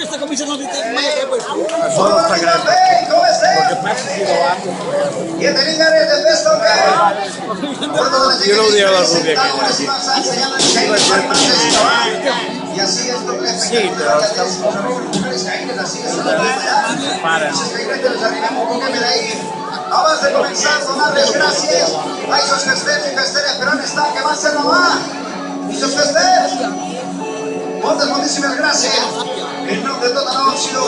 esta camisa no dice más que pues. Solo está grande. Porque Maxi si lo hace. Yo lo odio a la rubia que sí, pero está un poco para. Vamos de comenzar a darles gracias a esos festeros y festeras, pero ¿dónde está? Que va a ser la más. Esos festeros. Muchísimas gracias. En nombre de toda la óxido,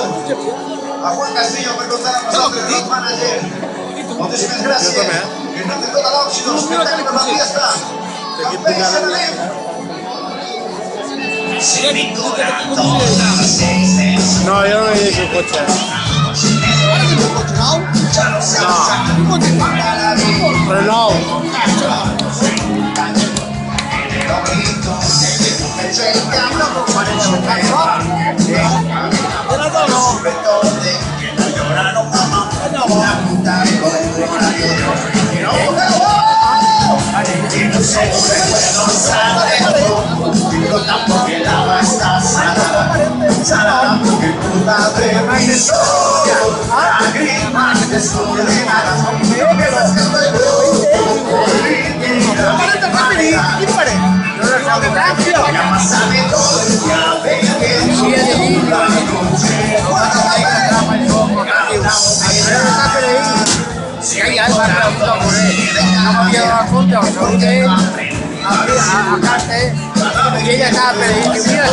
a Juan Castillo por contar a nosotros, los managers. Muchísimas gracias. En nombre de toda la óxido, espectáculo de la fiesta. Campeones en la No, yo no he ido su coche. Pero no. Si hay algo que no había dado cuenta, porque acá y ella estaba pedindo, mira,